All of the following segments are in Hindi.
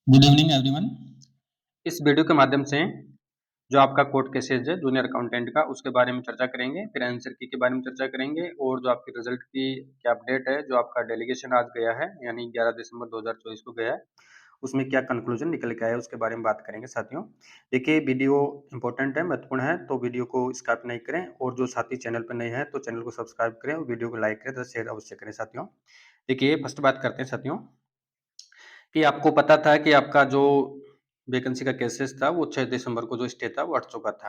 Good evening everyone. इस वीडियो के माध्यम से जो आपका कोर्ट केसेज है जूनियर अकाउंटेंट का उसके बारे में चर्चा करेंगे, फिर आंसर की के बारे में चर्चा करेंगे और जो आपके रिजल्ट की क्या अपडेट है, जो आपका डेलीगेशन आज गया है यानी 11 दिसंबर 2024 को गया है, उसमें क्या कंक्लूजन निकल के आया उसके बारे में बात करेंगे साथियों। देखिए वीडियो इंपॉर्टेंट है, महत्वपूर्ण है, तो वीडियो को स्किप नहीं करें और जो साथी चैनल पर नए हैं तो चैनल को सब्सक्राइब करें और वीडियो को लाइक करें तथा शेयर अवश्य करें साथियों। देखिए फर्स्ट बात करते हैं साथियों कि आपको पता था कि आपका जो वैकेंसी का केसेस था वो 6 दिसंबर को जो स्टे था वो हट चुका था।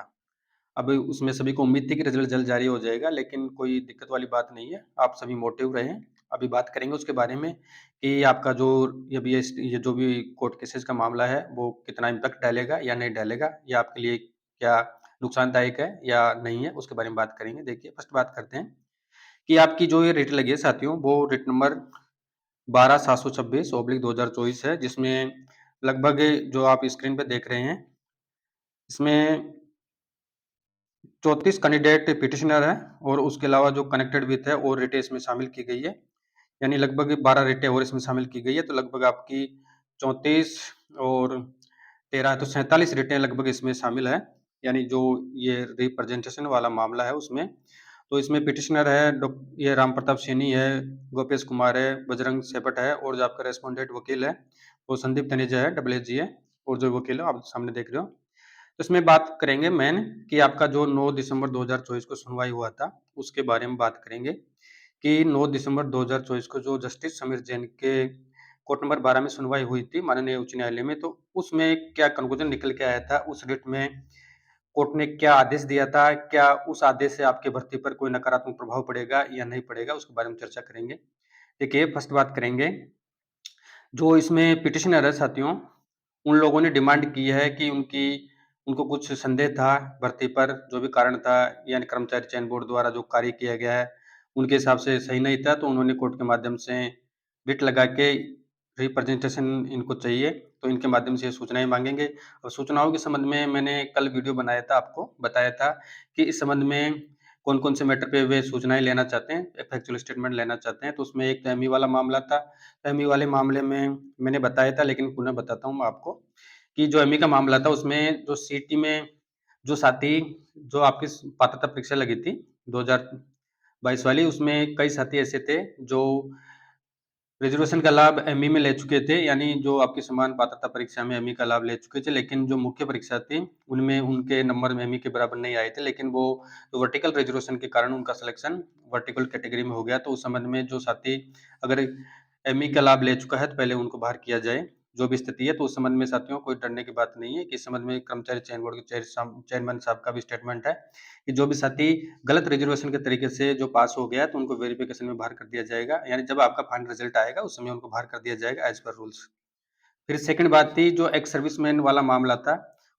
अब उसमें सभी को उम्मीद थी कि रिजल्ट जल्द जारी हो जाएगा, लेकिन कोई दिक्कत वाली बात नहीं है, आप सभी मोटिव रहें। अभी बात करेंगे उसके बारे में कि आपका जो ये जो भी कोर्ट केसेस का मामला है वो कितना इम्पैक्ट डालेगा या नहीं डालेगा, या आपके लिए क्या नुकसानदायक है या नहीं है, उसके बारे में बात करेंगे। देखिए फर्स्ट बात करते हैं कि आपकी जो ये रिट लगी है साथियों, वो रिट नंबर 12/726/2024 है, जिसमें लगभग जो आप स्क्रीन पे देख रहे हैं, इसमें 34 कैंडिडेट पिटिशनर हैं और उसके अलावा जो कनेक्टेड विथ है और रिटें इसमें शामिल की गई है, यानी लगभग 12 रिटें और इसमें शामिल की गई है, तो लगभग आपकी 34 और 13 तो 47 रिटें लगभग इसमें शामिल है, यानी जो ये रिप्रेजेंटेशन वाला मामला है उसमें। तो इसमें पिटिशनर है ये राम प्रताप सैनी है, गोपेश कुमार है, बजरंग सेपट है और जो आपका रेस्पोंडेंट वकील है वो संदीप तनेजा है, डबल एस जी है, और जो वकील है आप सामने देख रहे हो। तो इसमें बात करेंगे मेन कि आपका जो 9 दिसंबर 2024 को सुनवाई हुआ था उसके बारे में बात करेंगे कि 9 दिसंबर 2024 को जो जस्टिस समीर जैन के कोर्ट नंबर 12 में सुनवाई हुई थी माननीय उच्च न्यायालय में, तो उसमें क्या कंक्लूजन निकल के आया था, उस रिट में कोर्ट ने क्या आदेश दिया था, क्या उस आदेश से आपकी भर्ती पर कोई नकारात्मक प्रभाव पड़ेगा या नहीं पड़ेगा, उसके बारे में चर्चा करेंगे। देखिए फर्स्ट बात करेंगे, जो इसमें पिटिशनर है साथियों, उन लोगों ने डिमांड की है कि उनको कुछ संदेह था भर्ती पर, जो भी कारण था यानी कर्मचारी चयन बोर्ड द्वारा जो कार्य किया गया है उनके हिसाब से सही नहीं था, तो उन्होंने कोर्ट के माध्यम से रिट लगा के रिप्रेजेंटेशन इनको चाहिए, तो इनके माध्यम से सूचनाएं मांगेंगे। और सूचनाओं के संबंध में मैंने कल वीडियो बनाया था, आपको बताया था कि इस संबंध में कौन कौन से मैटर पे वे सूचनाएं लेना चाहते हैं, फैक्चुअल स्टेटमेंट लेना चाहते हैं। तो उसमें एक एमई वाला मामला था, एमई वाले मामले में मैंने बताया था, लेकिन पुनः बताता हूँ मैं आपको कि जो एमई का मामला था उसमें जो सीटी में जो साथी जो आपकी पात्रता परीक्षा लगी थी 2022 वाली, उसमें कई साथी ऐसे थे जो रिजर्वेशन का लाभ एमई में ले चुके थे, यानी जो आपकी समान पात्रता परीक्षा में एमई का लाभ ले चुके थे, लेकिन जो मुख्य परीक्षा थी उनमें उनके नंबर एमई के बराबर नहीं आए थे, लेकिन वो जो वर्टिकल रिजर्वेशन के कारण उनका सिलेक्शन वर्टिकल कैटेगरी में हो गया। तो उस संबंध में जो साथी अगर एमई का लाभ ले चुका है तो पहले उनको बाहर किया जाए, जो भी स्थिति है। तो उस संबंध में साथियों कोई डरने की बात नहीं है कि इस संबंध में कर्मचारी चयन बोर्ड के चेयरमैन साहब का भी स्टेटमेंट है कि जो भी साथी गलत रिजर्वेशन के तरीके से जो पास हो गया तो उनको वेरिफिकेशन में बाहर कर दिया जाएगा, यानी जब आपका फाइनल रिजल्ट आएगा उस समय उनको बाहर कर दिया जाएगा एज पर रूल्स। फिर सेकंड बात थी जो एक्स सर्विसमैन वाला मामला था,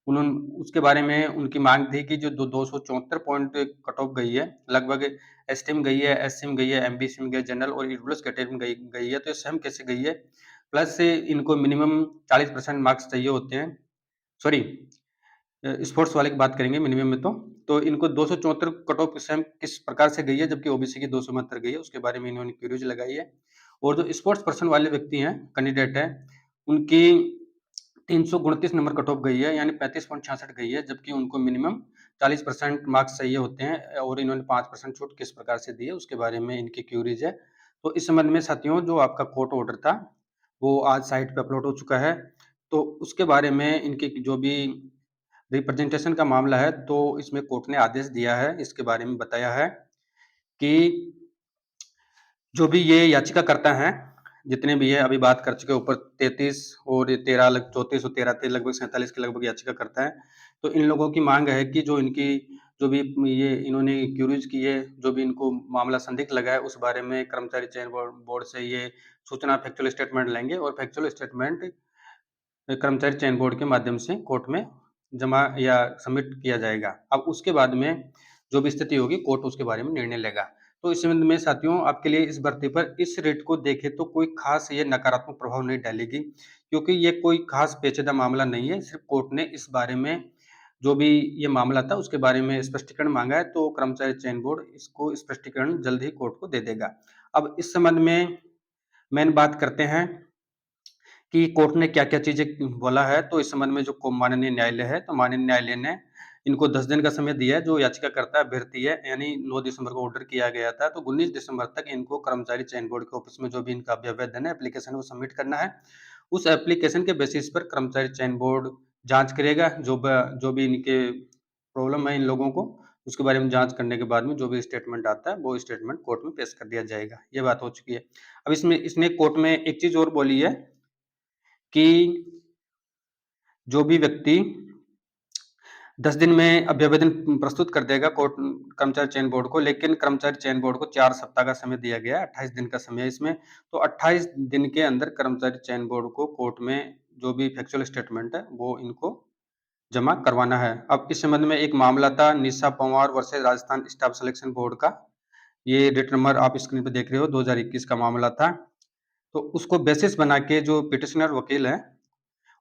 उन्होंने उसके बारे में उनकी मांग थी कि जो 274 पॉइंट कट ऑफ गई है, लगभग एसटीएम गई है, एससीएम गई है, एमबीसी में गई, जनरल और ईडब्ल्यूएस कैटेगरी में गई गई है, तो ये सहम कैसे गई है, प्लस इनको मिनिमम 40% मार्क्स चाहिए होते हैं, सॉरी स्पोर्ट्स वाले की बात करेंगे मिनिमम में, तो इनको 274 कट ऑफ किस प्रकार से गई है जबकि ओबीसी की 272 गई है, उसके बारे में इन्होंने क्यूरीज लगाई है। और जो स्पोर्ट्स पर्सन वाले व्यक्ति हैं, कैंडिडेट हैं, उनकी 329 नंबर कट ऑफ गई है, यानी 35.66 गई है, जबकि उनको मिनिमम 40% मार्क्स चाहिए होते हैं, और इन्होंने 5% छूट किस प्रकार से दी है उसके बारे में इनकी क्यूरीज है। तो इस संबंध में साथियों जो आपका कोर्ट ऑर्डर था वो आज साइट पे अपलोड हो चुका है, तो उसके बारे में इनकी जो भी रिप्रेजेंटेशन का मामला है, तो इसमें कोर्ट ने आदेश दिया है, इसके बारे में बताया है कि जो भी ये याचिकाकर्ता हैं, जितने भी है अभी बात कर चुके ऊपर 33 और 13 34 और 13 थे, लगभग 47 के लगभग याचिकाकर्ता हैं। तो इन लोगों की मांग है कि जो इनकी जो भी ये इन्होंने क्यूरीज की है, जो भी इनको मामला संदिग्ध लगा है उस बारे में कर्मचारी चयन बोर्ड से ये सूचना फैक्चुअल स्टेटमेंट लेंगे और फैक्चुअल स्टेटमेंट कर्मचारी चयन बोर्ड के माध्यम से कोर्ट में जमा या सबमिट किया जाएगा। अब उसके बाद में जो भी स्थिति होगी कोर्ट उसके बारे में निर्णय लेगा। तो इस संबंध में साथियों आपके लिए इस भर्ती पर इस रेट को देखें तो कोई खास ये नकारात्मक प्रभाव नहीं डालेगी, क्योंकि ये कोई खास पेचीदा मामला नहीं है, सिर्फ कोर्ट ने इस बारे में जो भी ये मामला था उसके बारे में स्पष्टीकरण मांगा है, तो कर्मचारी चयन बोर्ड इसको स्पष्टीकरण जल्द ही कोर्ट को दे देगा। अब इस संबंध में मेन बात करते हैं कि कोर्ट ने क्या-क्या चीज़ें बोला है, तो इस संबंध में जो को माननीय न्यायालय है, तो माननीय न्यायालय ने इनको 10 दिन का समय दिया है, जो याचिकाकर्ता अभ्यर्थी है, यानी 9 दिसंबर को ऑर्डर किया गया था, तो 19 दिसंबर तक इनको कर्मचारी चयन बोर्ड के ऑफिस में जो भी इनका अभ्यवेदन है, एप्लीकेशन है, वो सबमिट करना है। उस एप्लीकेशन के बेसिस पर कर्मचारी चयन बोर्ड जाँच करेगा, जो भी इनके प्रॉब्लम है इन लोगों को, उसके बारे में जाँच करने के बाद में जो भी स्टेटमेंट आता है, वो स्टेटमेंट कोर्ट में पेश कर दिया जाएगा। ये बात हो चुकी है। अब इसमें इसने कोर्ट में एक चीज़ और बोली है कि जो भी व्यक्ति 10 दिन में अभ्यवेदन प्रस्तुत कर देगा कोर्ट कर्मचारी चयन बोर्ड को, लेकिन कर्मचारी चयन बोर्ड को 4 सप्ताह का समय दिया गया है, 28 दिन का समय है इसमें। तो 28 दिन के अंदर कर्मचारी चयन बोर्ड को कोर्ट में जो भी फैक्चुअल स्टेटमेंट है, वो इनको जमा करवाना है। अब इस संबंध में एक मामला था Nisha Panwar versus Rajasthan staff selection board का। ये डेट नंबर आप स्क्रीन पे देख रहे हो, 2021 का मामला था। तो उसको बेसिस बना के जो पिटिशनर वकील हैं,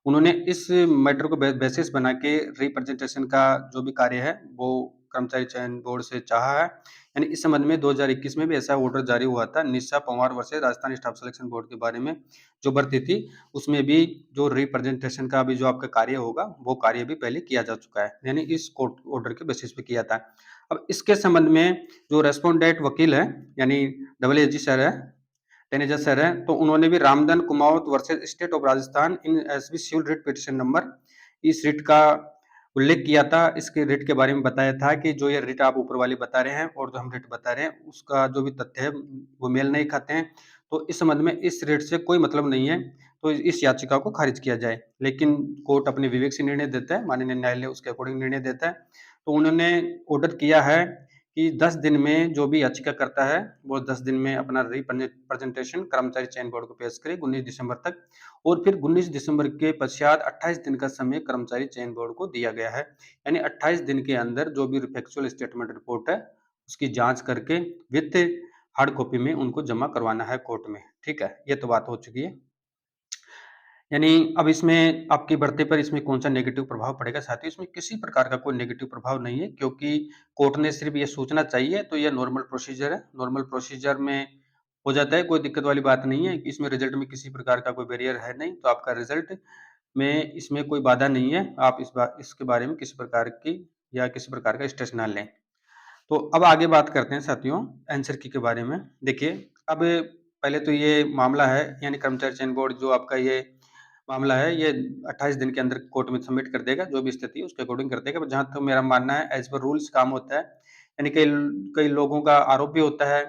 उन्होंने इस मैटर को बेसिस बना के रिप्रेजेंटेशन का जो भी कार्य है, वो कर्मचारी चयन बोर्ड से चाहा है। यानी इस संबंध में 2021 में भी ऐसा ऑर्डर जारी हुआ था, Nisha Panwar versus Rajasthan staff selection board के बारे में जो भर्ती थी, उसमें भी जो रिप्रेजेंटेशन का भी जो आपका कार्य होगा, वो कार्य भी पहले किया जा चुका है, यानी इस कोर्ट ऑर्डर के बेसिस पे किया था। अब इसके संबंध में जो रेस्पोंडेंट वकील है, यानी डबल एजी सर है, टेनेजर सर हैं, तो उन्होंने भी Ramdhan Kumawat versus state of Rajasthan in SB civil writ petition number, इस रिट का उल्लेख किया था। इसके रिट के बारे में बताया था कि जो ये रिट आप ऊपर वाली बता रहे हैं और जो हम रिट बता रहे हैं, उसका जो भी तथ्य है वो मेल नहीं खाते हैं। तो इस संबंध में इस रिट से कोई मतलब नहीं है, तो इस याचिका को खारिज किया जाए। लेकिन कोर्ट अपने विवेक से निर्णय देता है, माननीय न्यायालय उसके अकॉर्डिंग निर्णय देता है। तो उन्होंने ऑर्डर किया है कि 10 दिन में जो भी याचिका करता है, वो 10 दिन में अपना प्रेजेंटेशन कर्मचारी चयन बोर्ड को पेश करे 19 दिसंबर तक, और फिर 19 दिसंबर के पश्चात 28 दिन का समय कर्मचारी चयन बोर्ड को दिया गया है। यानी 28 दिन के अंदर जो भी फैक्चुअल स्टेटमेंट रिपोर्ट है, उसकी जांच करके विथ हार्ड कॉपी में उनको जमा करवाना है कोर्ट में। ठीक है, ये तो बात हो चुकी है। यानी अब इसमें आपकी भर्ती पर इसमें कौन-सा नेगेटिव प्रभाव पड़ेगा? साथियों, इसमें किसी प्रकार का कोई नेगेटिव प्रभाव नहीं है, क्योंकि कोर्ट ने सिर्फ़ ये सूचना चाहिए, तो ये नॉर्मल प्रोसीजर है। नॉर्मल प्रोसीजर में हो जाता है, कोई दिक्कत वाली बात नहीं है। इसमें रिज़ल्ट में किसी प्रकार का कोई बैरियर है नहीं, तो आपका रिज़ल्ट में इसमें कोई बाधा नहीं है। आप इसके बारे में किसी प्रकार की या किसी प्रकार का स्ट्रेस ना लें। तो अब आगे बात करते हैं साथियों आंसर की के बारे में। देखिए, अब पहले तो ये मामला है, यानी कर्मचारी चयन बोर्ड जो आपका ये मामला है, ये 28 दिन के अंदर कोर्ट में सबमिट कर देगा, जो भी स्थिति है उसके अकॉर्डिंग कर देगा। जहाँ तक मेरा मानना है एज़ पर रूल्स काम होता है, यानी कई कई लोगों का आरोप भी होता है,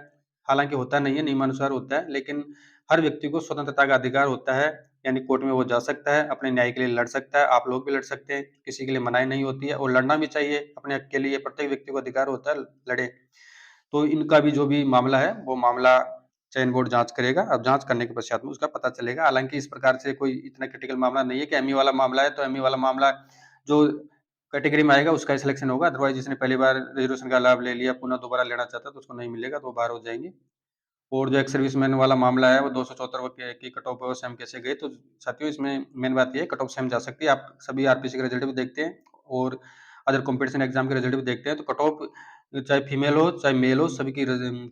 हालाँकि होता नहीं है, नियमानुसार होता है, लेकिन हर व्यक्ति को स्वतंत्रता का अधिकार होता है, यानी कोर्ट में वो जा सकता है, अपने न्याय के लिए लड़ सकता है, आप लोग भी लड़ सकते हैं, किसी के लिए मनाही नहीं होती है और लड़ना भी चाहिए अपने हक के लिए, प्रत्येक व्यक्ति को अधिकार होता है, लड़े। तो इनका भी जो भी मामला है, वो मामला चयन बोर्ड जाँच करेगा। अब जाँच करने के पश्चात में उसका पता चलेगा। हालाँकि इस प्रकार से कोई इतना क्रिटिकल मामला नहीं है कि एमई वाला मामला है, तो एमई वाला मामला जो कैटेगरी में आएगा उसका ही सिलेक्शन होगा। अदरवाइज़ जिसने पहली बार रिज़र्वेशन का लाभ ले लिया, पुनः दोबारा लेना चाहता है तो उसको नहीं मिलेगा, तो वो बाहर हो जाएँगे। और जो एक्स सर्विसमैन वाला मामला है, वो 274 की कट ऑफ है, वो सेम कैसे गए? तो साथियों, इसमें मेन बात ये है, कट ऑफ सेम जा सकती है। आप सभी आरपीसी के रिज़ल्ट भी देखते हैं और अदर कॉम्पिटिशन एग्ज़ाम के रिज़ल्ट भी देखते हैं, तो कट ऑफ चाहे फीमेल हो, चाहे मेल हो, सभी की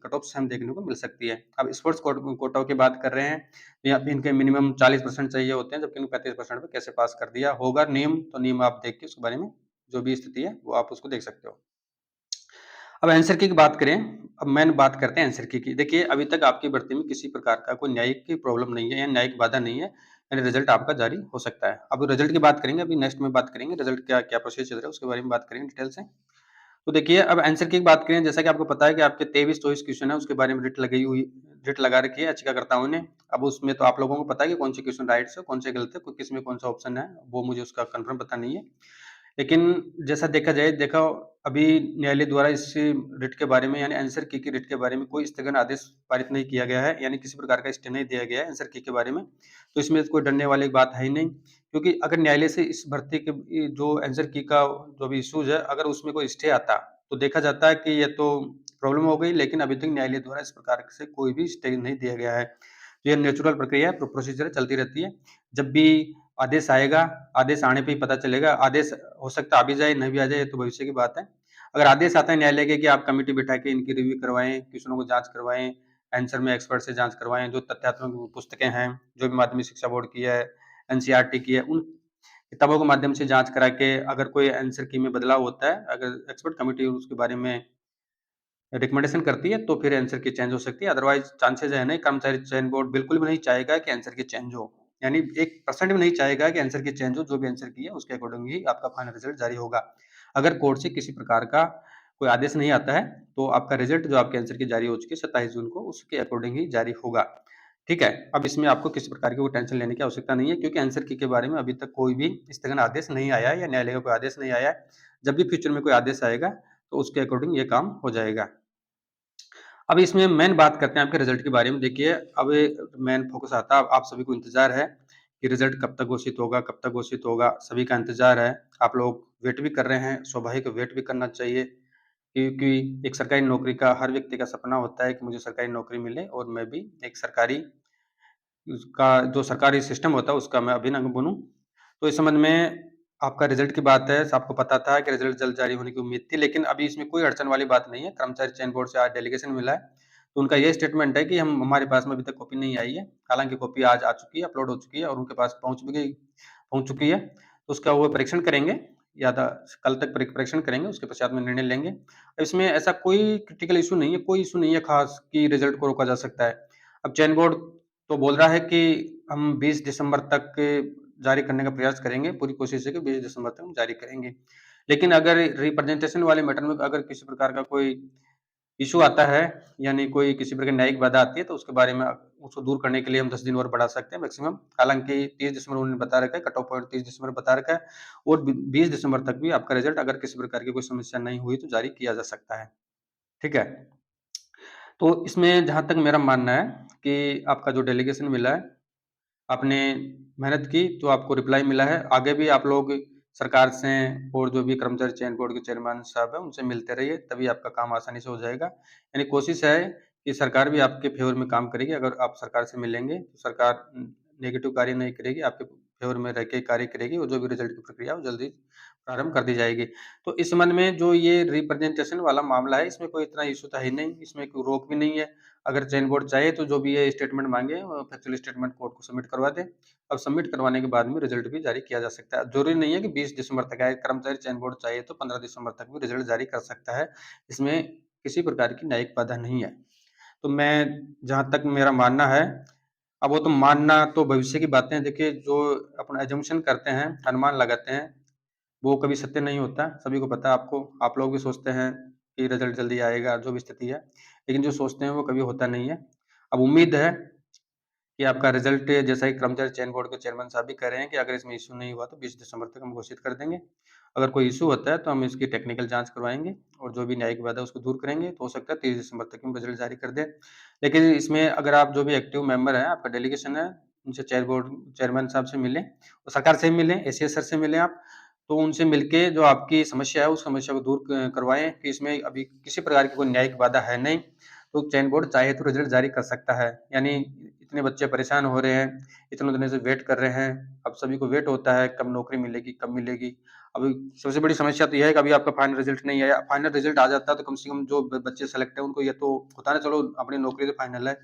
कट ऑफ सेम देखने को मिल सकती है। अब स्पोर्ट्स कोटाओं की बात कर रहे हैं, तो यहाँ पे इनके मिनिमम 40% चाहिए होते हैं, जबकि इनको 35% पे कैसे पास कर दिया होगा नियम, तो नियम आप देख के उसके बारे में जो भी स्थिति है, वो आप उसको देख सकते हो। अब आंसर की बात करें, अब मेन बात करते हैं आंसर की। देखिए, अभी तक आपकी भर्ती में किसी प्रकार का कोई न्यायिक की प्रॉब्लम नहीं है या न्यायिक बाधा नहीं है, यानी रिजल्ट आपका जारी हो सकता है। अब रिजल्ट की बात करेंगे, अभी नेक्स्ट में बात करेंगे रिजल्ट क्या क्या प्रोसेस चल रहा है, उसके बारे में बात करेंगे डिटेल से। तो देखिए, अब आंसर की बात करें, जैसा कि आपको पता है कि आपके 23-24 क्वेश्चन है, उसके बारे में रिट लगा रखी है याचिकाकर्ताओं ने। अब उसमें तो आप लोगों को पता है कि कौन से क्वेश्चन राइट है, कौन से गलत है, किसमें कौन सा ऑप्शन है, वो मुझे उसका कन्फर्म पता नहीं है। लेकिन जैसा देखा जाए, देखो, अभी न्यायालय द्वारा इस रिट के बारे में, यानी आंसर की रिट के बारे में कोई स्थगन आदेश पारित नहीं किया गया है, यानी किसी प्रकार का स्टे नहीं दिया गया है आंसर की के बारे में। तो इसमें कोई डरने वाली बात है ही नहीं, क्योंकि अगर न्यायालय से इस भर्ती के जो आंसर की का जो भी इश्यूज है, अगर उसमें कोई स्टे आता, तो देखा जाता है कि ये तो प्रॉब्लम हो गई, लेकिन अभी तक न्यायालय द्वारा इस प्रकार से कोई भी स्टे नहीं दिया गया है। तो ये नेचुरल प्रक्रिया है, प्रोसीजर चलती रहती है। जब भी आदेश आएगा, आदेश आने पे ही पता चलेगा। आदेश हो सकता है आ भी जाए, नहीं भी आ जाए, ये तो भविष्य की बात है। अगर आदेश आता है न्यायालय के कि आप कमेटी बिठा के इनकी रिव्यू करवाएँ, क्वेश्चनों को जाँच करवाएँ, आंसर में एक्सपर्ट से जाँच करवाएँ, जो तथ्यात्मक पुस्तकें हैं, जो भी माध्यमिक शिक्षा बोर्ड की है, एनसीईआरटी की है, उन किताबों के माध्यम से जाँच करा के अगर कोई आंसर की में बदलाव होता है, अगर एक्सपर्ट कमिटी उसके बारे में रिकमेंडेशन करती है, तो फिर आंसर की चेंज हो सकती है, अदरवाइज़ चांसेज़ है नहीं, कर्मचारी चयन बोर्ड बिल्कुल भी नहीं चाहेगा कि आंसर की चेंज हो। यानी 1% भी नहीं चाहेगा कि आंसर की चेंज हो, जो भी आंसर की है, उसके अकॉर्डिंग ही आपका फाइनल रिजल्ट जारी होगा। अगर कोर्ट से किसी प्रकार का कोई आदेश नहीं आता है, तो आपका रिजल्ट जो आपके आंसर की जारी हो चुकी है 27 जून को, उसके अकॉर्डिंग ही जारी होगा। ठीक है? अब इसमें आपको किसी प्रकार की कोई टेंशन लेने की आवश्यकता नहीं है, क्योंकि आंसर की के बारे में अभी तक कोई भी स्थगन आदेश नहीं आया है या न्यायालय का कोई आदेश नहीं आया है। जब भी फ्यूचर में कोई आदेश आएगा, तो उसके अकॉर्डिंग ये काम हो जाएगा। अब इसमें मेन बात करते हैं आपके रिजल्ट के बारे में। देखिए, अब मेन फोकस आता है, आप सभी को इंतज़ार है कि रिजल्ट कब तक घोषित होगा, कब तक घोषित होगा, सभी का इंतज़ार है। आप लोग वेट भी कर रहे हैं, स्वाभाविक वेट भी करना चाहिए, क्योंकि एक सरकारी नौकरी का हर व्यक्ति का सपना होता है कि मुझे सरकारी नौकरी मिले और मैं भी एक सरकारी उसका जो सरकारी सिस्टम होता है, उसका मैं अभिन्न अंग बनूँ। तो इस संबंध में आपका रिजल्ट की बात है, आपको पता था कि रिजल्ट जल्द जारी होने की उम्मीद थी, लेकिन अभी इसमें कोई अड़चन वाली बात नहीं है। कर्मचारी चयन बोर्ड से आज डेलीगेशन मिला है, तो उनका ये स्टेटमेंट है कि हम हमारे पास में अभी तक कॉपी नहीं आई है। हालाँकि कॉपी आज आ चुकी है, अपलोड हो चुकी है और उनके पास पहुँच चुकी है। तो उसका वो परीक्षण करेंगे, या द कल तक परीक्षण करेंगे, उसके पश्चात में निर्णय लेंगे। इसमें ऐसा कोई क्रिटिकल इश्यू नहीं है, कोई इश्यू नहीं है ख़ास कि रिजल्ट को रोका जा सकता है। अब चयन बोर्ड तो बोल रहा है कि हम 20 दिसंबर तक जारी करने का प्रयास करेंगे, पूरी कोशिश है कि 20 दिसंबर तक हम जारी करेंगे। लेकिन अगर रिप्रेजेंटेशन वाले मैटर में अगर किसी प्रकार का कोई इश्यू आता है, यानी कोई किसी प्रकार की न्यायिक बाधा आती है, तो उसके बारे में उसको दूर करने के लिए हम 10 दिन और बढ़ा सकते हैं मैक्सिमम। हालाँकि 30 दिसंबर उन्होंने बता रखा है, कट ऑफ पॉइंट 30 दिसंबर बता रखा है, और 20 दिसंबर तक भी आपका रिजल्ट अगर किसी प्रकार की कोई समस्या नहीं हुई, तो जारी किया जा सकता है। ठीक है? तो इसमें जहाँ तक मेरा मानना है कि आपका जो डेलीगेशन मिला है, आपने मेहनत की तो आपको रिप्लाई मिला है। आगे भी आप लोग सरकार से और जो भी कर्मचारी चयन बोर्ड के चेयरमैन साहब हैं, उनसे मिलते रहिए, तभी आपका काम आसानी से हो जाएगा। यानी कोशिश है कि सरकार भी आपके फ़ेवर में काम करेगी। अगर आप सरकार से मिलेंगे, तो सरकार नेगेटिव कार्य नहीं करेगी, आपके फ़ेवर में रह के कार्य करेगी, और जो भी रिज़ल्ट की प्रक्रिया है, वो जल्दी प्रारंभ कर दी जाएगी। तो इस संबंध में जो ये रिप्रेजेंटेशन वाला मामला है, इसमें कोई इतना इश्यू तो है ही नहीं, इसमें कोई रोक भी नहीं है। अगर चयन बोर्ड चाहे तो जो भी ये स्टेटमेंट माँगे, फैक्चुअल स्टेटमेंट कोर्ट को सबमिट करवा दें। अब सबमिट करवाने के बाद में रिजल्ट भी जारी किया जा सकता है। ज़रूरी नहीं है कि 20 दिसंबर तक आए, कर्मचारी चयन बोर्ड चाहे तो 15 दिसंबर तक भी रिजल्ट जारी कर सकता है। इसमें किसी प्रकार की न्यायिक बाधा नहीं है। तो मैं जहाँ तक मेरा मानना है, अब वो तो मानना तो भविष्य की बातें हैं। देखिए, जो अपन असम्पशन करते हैं, अनुमान लगाते हैं, वो कभी सत्य नहीं होता, सभी को पता है आपको। आप लोग भी सोचते हैं कि रिजल्ट जल्दी आएगा, जो भी स्थिति है, लेकिन जो सोचते हैं वो कभी होता नहीं है। अब उम्मीद है कि आपका रिजल्ट, जैसा कि कर्मचारी चयन बोर्ड के चेयरमैन साहब भी कह रहे हैं कि अगर इसमें इश्यू नहीं हुआ तो 20 दिसंबर तक हम घोषित कर देंगे। अगर कोई इश्यू होता है तो हम इसकी टेक्निकल जाँच करवाएँगे और जो भी न्यायिक बाधा है उसको दूर करेंगे। तो हो सकता है 30 दिसंबर तक हम रिजल्ट जारी कर दें। लेकिन इसमें अगर आप जो भी एक्टिव मेंबर हैं, आपका डेलीगेशन है, उनसे चेयरमैन साहब से मिलें और सरकार से भी मिलें, एसीएस सर से मिलें आप। तो उनसे मिलके जो आपकी समस्या है, उस समस्या को दूर करवाएँ कि इसमें अभी किसी प्रकार की कोई न्यायिक बाधा है नहीं। तो चयन बोर्ड चाहे तो रिजल्ट जारी कर सकता है। यानी इतने बच्चे परेशान हो रहे हैं, इतने दिनों से वेट कर रहे हैं, अब सभी को वेट होता है कब नौकरी मिलेगी, कब मिलेगी। अभी सबसे बड़ी समस्या तो ये है कि अभी आपका फाइनल रिजल्ट नहीं आया। फाइनल रिजल्ट आ जाता है तो कम से कम जो ब बच्चे सेलेक्ट हैं, उनको ये तो होता है ना, चलो अपनी नौकरी तो फाइनल है।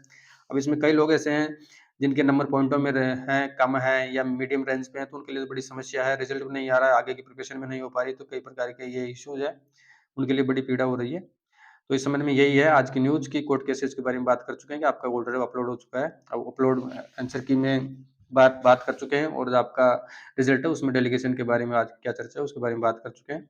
अब इसमें कई लोग ऐसे हैं जिनके नंबर पॉइंटों में हैं, कम हैं या मीडियम रेंज पे हैं, तो उनके लिए तो बड़ी समस्या है, रिजल्ट भी नहीं आ रहा है, आगे की प्रिपरेशन भी नहीं हो पा रही, तो कई प्रकार के ये इश्यूज़ हैं, उनके लिए बड़ी पीड़ा हो रही है। तो इस संबंध में यही है आज की न्यूज़ की कोर्ट केसेज़ के बारे में बात कर चुके हैं कि आपका ऑर्डर अपलोड हो चुका है। अब अपलोड आंसर की में बात बात कर चुके हैं, और जो आपका रिज़ल्ट है उसमें डेलीगेशन के बारे में आज क्या चर्चा है उसके बारे में बात कर चुके हैं।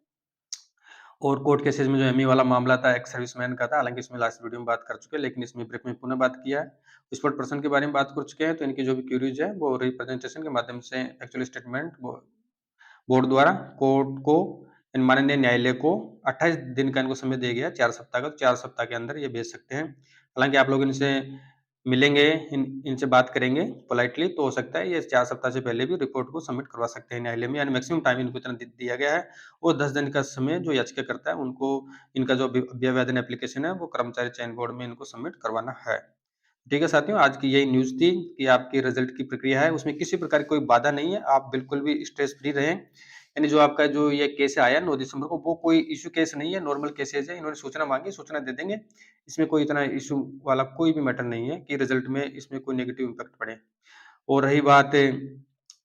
और कोर्ट केसेज़ में जो एमई वाला मामला था, एक्स सर्विसमैन का था, हालाँकि इसमें लास्ट वीडियो में बात कर चुके हैं, लेकिन इसमें ब्रीफ में पुनः बात किया है। स्पॉट पर्सन के बारे में बात कर चुके हैं, तो इनकी जो भी क्वेरीज़ है वो रिप्रेजेंटेशन के माध्यम से एक्चुअल स्टेटमेंट वो बोर्ड द्वारा कोर्ट को, इन माननीय न्यायालय को 28 दिन का इनको समय दिया गया है, 4 सप्ताह का, 4 सप्ताह के अंदर ये भेज सकते हैं। हालाँकि आप लोग इनसे मिलेंगे, इनसे बात करेंगे पोलाइटली, तो हो सकता है ये 4 सप्ताह से पहले भी रिपोर्ट को सबमिट करवा सकते हैं न्यायालय में, यानी मैक्सिमम टाइम इनको इतना दिया गया है, और 10 दिन का समय जो याचिकाकर्ता है उनको, इनका जो अभ्यावेदन एप्लीकेशन है वो कर्मचारी चयन बोर्ड में इनको सबमिट करवाना है। ठीक है साथियों, आज की यही न्यूज़ थी कि आपकी रिजल्ट की प्रक्रिया है, उसमें किसी प्रकार की कोई बाधा नहीं है, आप बिल्कुल भी स्ट्रेस फ्री रहें। यानी जो आपका जो ये केस आया 9 दिसंबर को, वो कोई इश्यू केस नहीं है, नॉर्मल केसेज़ है। इन्होंने सूचना माँगी, सूचना दे देंगे। इसमें कोई इतना इश्यू वाला कोई भी मैटर नहीं है कि रिज़ल्ट में इसमें कोई नेगेटिव इम्पैक्ट पड़े। और रही बात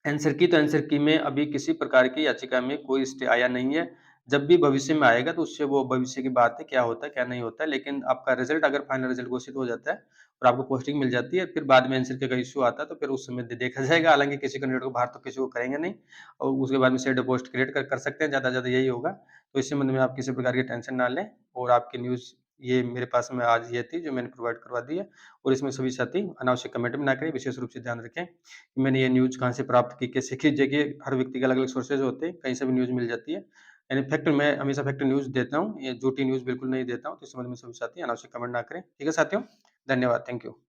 आंसर की, तो आंसर की में अभी किसी प्रकार की याचिका में कोई स्टे आया नहीं है। जब भी भविष्य में आएगा तो उससे वो भविष्य की बात है, क्या होता है, क्या नहीं होता है। लेकिन आपका रिज़ल्ट अगर फाइनल रिज़ल्ट घोषित हो जाता है और आपको पोस्टिंग मिल जाती है, फिर बाद में आंसर की का इश्यू आता है, तो फिर उस समय देखा जाएगा। हालाँकि किसी कैंडिडेट को बाहर तो किसी को करेंगे नहीं और उसके बाद में शेडो पोस्ट क्रिएट कर सकते हैं, ज़्यादा से ज़्यादा यही होगा। तो इस संबंध में आप किसी प्रकार की टेंशन ना लें और आपकी न्यूज़ ये मेरे पास में आज ये थी जो मैंने प्रोवाइड करवा दी है। और इसमें सभी साथी अनावश्यक कमेंट भी ना करें, विशेष रूप से ध्यान रखें कि मैंने ये न्यूज़ कहाँ से प्राप्त की, कैसे की। देखिए, हर व्यक्ति के अलग-अलग सोर्सेज़ होते हैं, कहीं से भी न्यूज़ मिल जाती है। यानी फैक्ट मैं हमेशा फैक्ट न्यूज़ देता हूँ, ये झूठी न्यूज़ बिल्कुल नहीं देता हूँ, तो इस संबंध में सभी साथी अनावश्यक कमेंट ना करें। ठीक है साथियों? धन्यवाद, थैंक यू।